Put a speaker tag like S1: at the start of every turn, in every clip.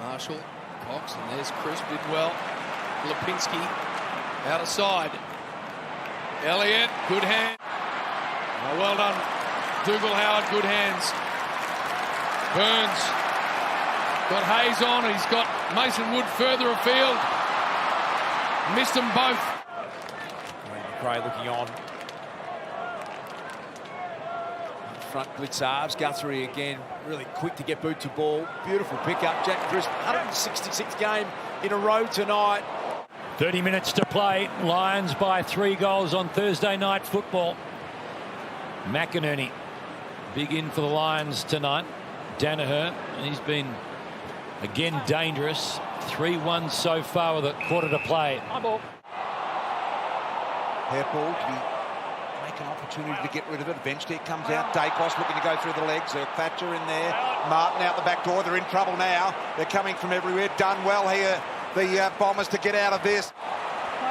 S1: Marshall, Cox, and there's Crisp, did well. Lipinski out of side. Elliott, good hand. Oh, well done. Dougal Howard, good hands. Burns got Hayes on. He's got Mason Wood further afield. Missed them both.
S2: McRae looking on. Front Blitzarves, Guthrie again, really quick to get boot to ball. Beautiful pickup, Jack Crisp, 166th game in a row tonight.
S3: 30 minutes to play. Lions by 3 goals on Thursday night football. McInerney, big in for the Lions tonight. Danaher, he's been again dangerous. 3-1 so far with a quarter to play.
S4: Handball, make an opportunity to get rid of it. Eventually it comes out. Dacos looking to go through the legs. Thatcher in there. Martin out the back door. They're in trouble now. They're coming from everywhere. Done well here, the Bombers, to get out of this.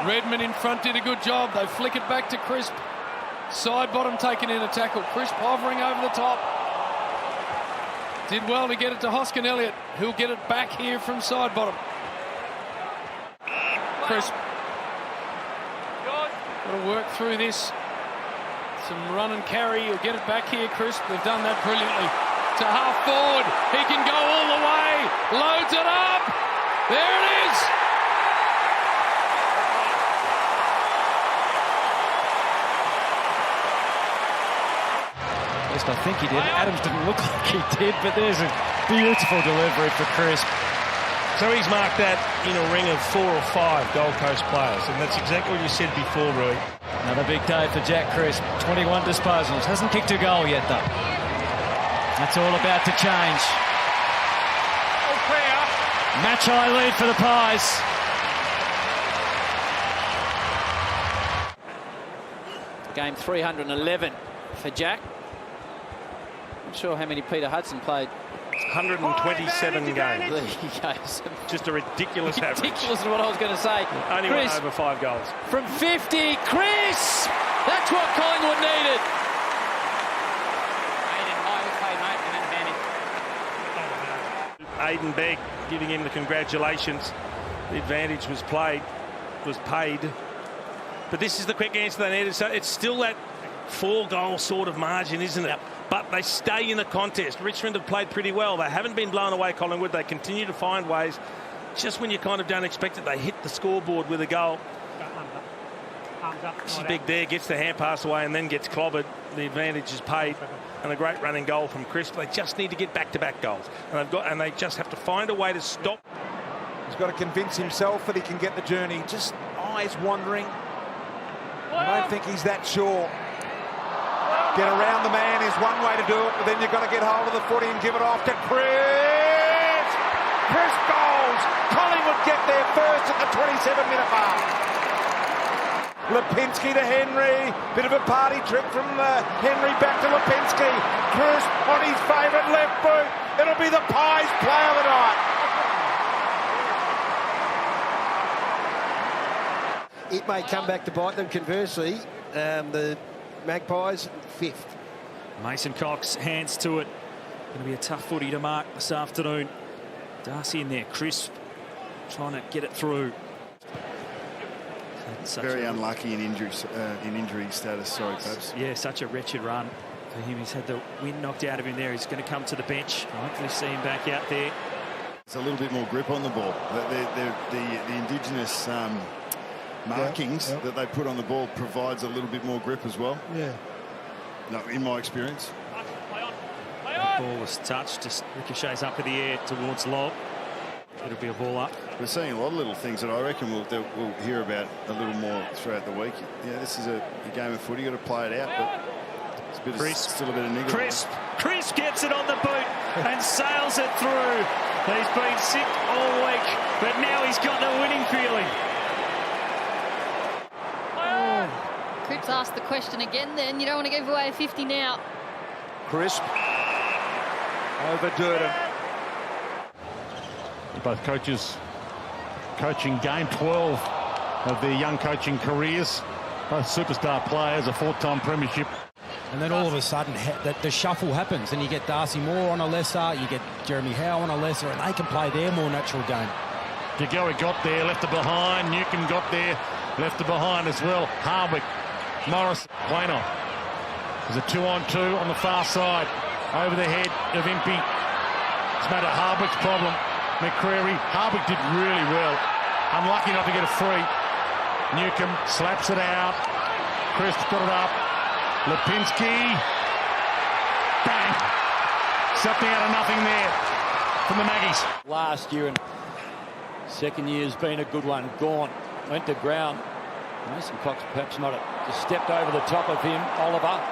S1: Redmond in front did a good job. They flick it back to Crisp. Side bottom taken in a tackle. Crisp hovering over the top. Did well to get it to Hoskin Elliott, who'll get it back here from side bottom. Crisp. Got to work through this. Some run and carry. He'll get it back here, Crisp. They've done that brilliantly. To half forward. He can go all the way. Loads it up. There it is.
S3: At least I think he did. Adams didn't look like he did, but there's a beautiful delivery for Crisp.
S5: So he's marked that in a ring of 4 or 5 Gold Coast players, and that's exactly what you said before, Rui.
S3: Another big day for Jack Crisp. 21 disposals. Hasn't kicked a goal yet, though. That's all about to change. Match high lead for the Pies.
S6: Game 311 for Jack. Not sure how many Peter Hudson played.
S5: 127 games.
S6: There you go.
S5: Just a ridiculous average.
S6: Ridiculous is what I was going to say.
S5: Only went over 5 goals.
S6: From 50, Chris! That's what Collingwood needed.
S5: Aidan Begg giving him the congratulations. The advantage was paid. But this is the quick answer they needed. So it's still that 4-goal sort of margin, isn't it? Yep. But they stay in the contest. Richmond have played pretty well. They haven't been blown away, Collingwood. They continue to find ways. Just when you kind of don't expect it, they hit the scoreboard with a goal. This is big there, gets the hand pass away and then gets clobbered. The advantage is paid. And a great running goal from Crisp. They just need to get back-to-back goals. And they just have to find a way to stop.
S4: He's got to convince himself that he can get the journey. Just eyes wandering. I don't think he's that sure. Get around the man is one way to do it, but then you've got to get hold of the footy and give it off to Chris. Chris goals. Collingwood get there first at the 27-minute mark. Lipinski to Henry. Bit of a party trick from Henry back to Lipinski. Chris on his favourite left boot. It'll be the Pies player of the night.
S7: It may come back to bite them. Conversely, the Magpies 5th.
S3: Mason Cox, hands to it. Going to be a tough footy to mark this afternoon. Darcy in there, Crisp, trying to get it through.
S8: Very unlucky in injury status. Sorry, Babs.
S3: Yeah, such a wretched run for him. He's had the wind knocked out of him there. He's going to come to the bench. Hopefully see him back out there.
S8: It's a little bit more grip on the ball. The Indigenous markings that they put on the ball provides a little bit more grip as well.
S7: Yeah.
S8: No, in my experience.
S3: That ball was touched, just ricochets up in the air towards Lobb. It'll be a ball up.
S8: We're seeing a lot of little things that I reckon we'll hear about a little more throughout the week. Yeah, this is a game of footy. You've got to play it out, but it's still a bit of niggle.
S3: Chris gets it on the boot and sails it through. He's been sick all week, but now he's got the winning feeling.
S9: Cripps asked the question again then. You don't want to give away a 50 now.
S4: Crisp over Durden.
S10: Both coaches coaching game 12 of their young coaching careers. Both superstar players, a 4-time premiership
S11: And then all of a sudden, the shuffle happens, and you get Darcy Moore on a lesser, you get Jeremy Howe on a lesser, and they can play their more natural game.
S10: Gagowie got there, left it behind. Newcomb got there, left it behind as well. Hardwick, Morris, Bueno. There's a 2-on-2 on the far side. Over the head of Impey. It's made it Hardwick's problem. McCreary. Hardwick did really well. Unlucky not to get a free. Newcomb slaps it out. Crisp got it up. Lipinski. Bang. Something out of nothing there from the Maggies.
S3: Last year and second year's been a good one. Gaunt went to ground. Mason Cox perhaps not just stepped over the top of him. Oliver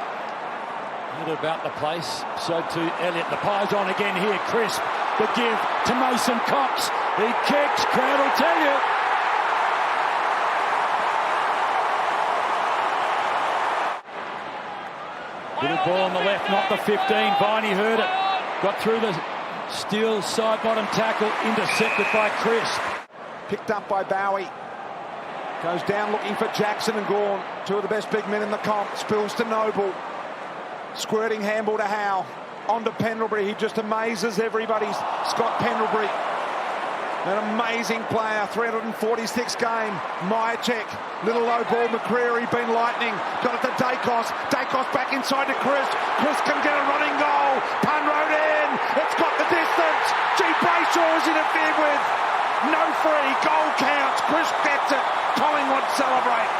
S3: hit about the place. So too Elliott. The pie's on again here. Crisp. The give to Mason Cox. He kicks. Crowd will tell you. Little ball on the left, not the 15. Viney heard it. Got through the steel side bottom tackle. Intercepted by Crisp.
S4: Picked up by Bowie. Goes down looking for Jackson and Gawn. Two of the best big men in the comp. Spills to Noble. Squirting handball to Howe. On to Pendlebury. He just amazes everybody. Scott Pendlebury. An amazing player. 346 game. Myercheck. Little low ball. McCreary been lightning. Got it to Dacos. Dacos back inside to Chris. Chris can get a running goal. Punroad in. It's got the distance. G. Brayshaw is interfered with. No free. Goal counts. Chris gets it. Collingwood celebrate.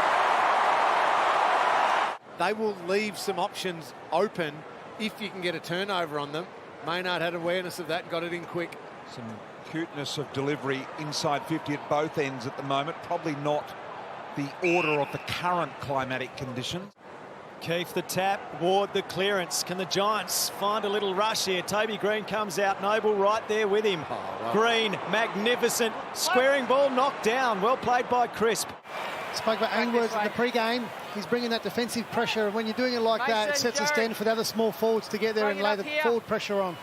S7: They will leave some options open if you can get a turnover on them. Maynard had awareness of that and got it in quick.
S4: Some cuteness of delivery inside 50 at both ends at the moment. Probably not the order of the current climatic conditions.
S12: Keith the tap, Ward the clearance. Can the Giants find a little rush here? Toby Green comes out, Noble right there with him. Green, magnificent, squaring ball knocked down. Well played by Crisp.
S13: Spoke about Ainsworth in the pre-game. He's bringing that defensive pressure, and when you're doing it like that, it sets a standard for the other small forwards to get there and lay the forward pressure on.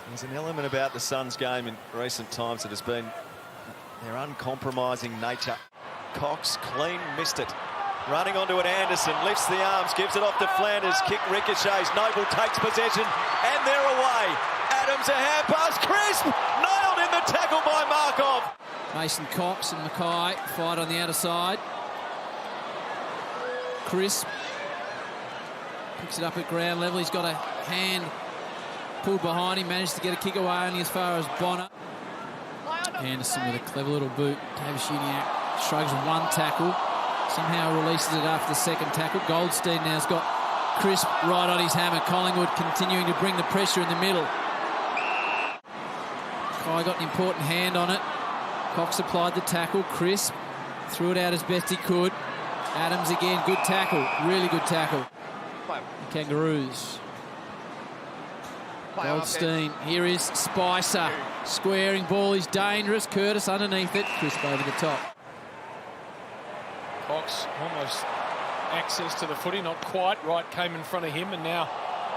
S14: There's an element about the Suns game in recent times that has been their uncompromising nature. Cox, clean, missed it. Running onto it, Anderson lifts the arms, gives it off to Flanders. Kick ricochets. Noble takes possession, and they're away. Adams a hand pass. Crisp nailed in the tackle by Markov.
S6: Mason Cox and Mackay fight on the outer side. Crisp picks it up at ground level. He's got a hand pulled behind him, managed to get a kick away only as far as Bonner. Anderson with a clever little boot. Davis Uniacke shrugs one tackle, somehow releases it after the second tackle. Goldstein now's got Crisp right on his hammer. Collingwood continuing to bring the pressure in the middle. Kai got an important hand on it. Cox applied the tackle. Crisp threw it out as best he could. Adams again, good tackle, really good tackle. The Kangaroos. Goldstein, here is Spicer. Squaring ball is dangerous. Curtis underneath it. Crisp over the top.
S1: Cox almost access to the footy, not quite. Wright came in front of him, and now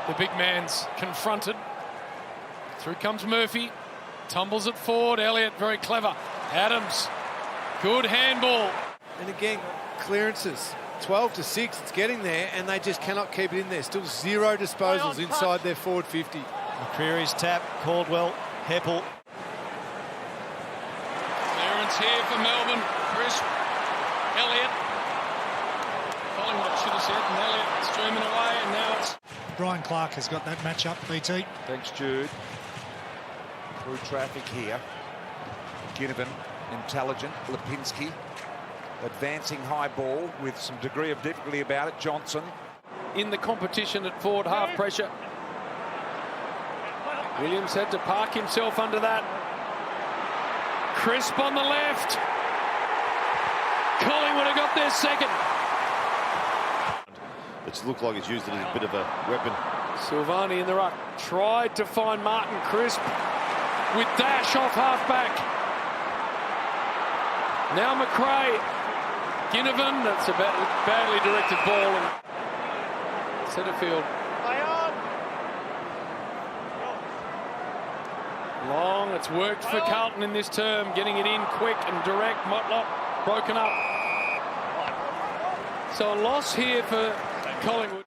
S1: the big man's confronted. Through comes Murphy. Tumbles it forward. Elliott, very clever. Adams, good handball.
S7: And again, clearances. 12-6, it's getting there, and they just cannot keep it in there. Still 0 disposals inside their forward 50.
S12: McCreary's tap, Caldwell, Heppel.
S1: Clearance here for Melbourne. Crisp, Elliott. Collingwood should have said, and Elliott streaming away, and now it's...
S13: Brian Clark has got that match-up, BT.
S4: Thanks, Jude. Through traffic here. Ginnivan, intelligent. Lipinski, advancing high ball with some degree of difficulty about it. Johnson.
S1: In the competition at forward half pressure. Williams had to park himself under that. Crisp on the left. Collingwood have got their second.
S8: It's looked like it's used it as a bit of a weapon.
S1: Silvani in the ruck. Tried to find Martin Crisp with dash off half-back. Now McRae. Ginnivan, that's a badly directed ball. And Setterfield. Long, it's worked for Carlton in this term, getting it in quick and direct. Motlop broken up. So a loss here for Collingwood.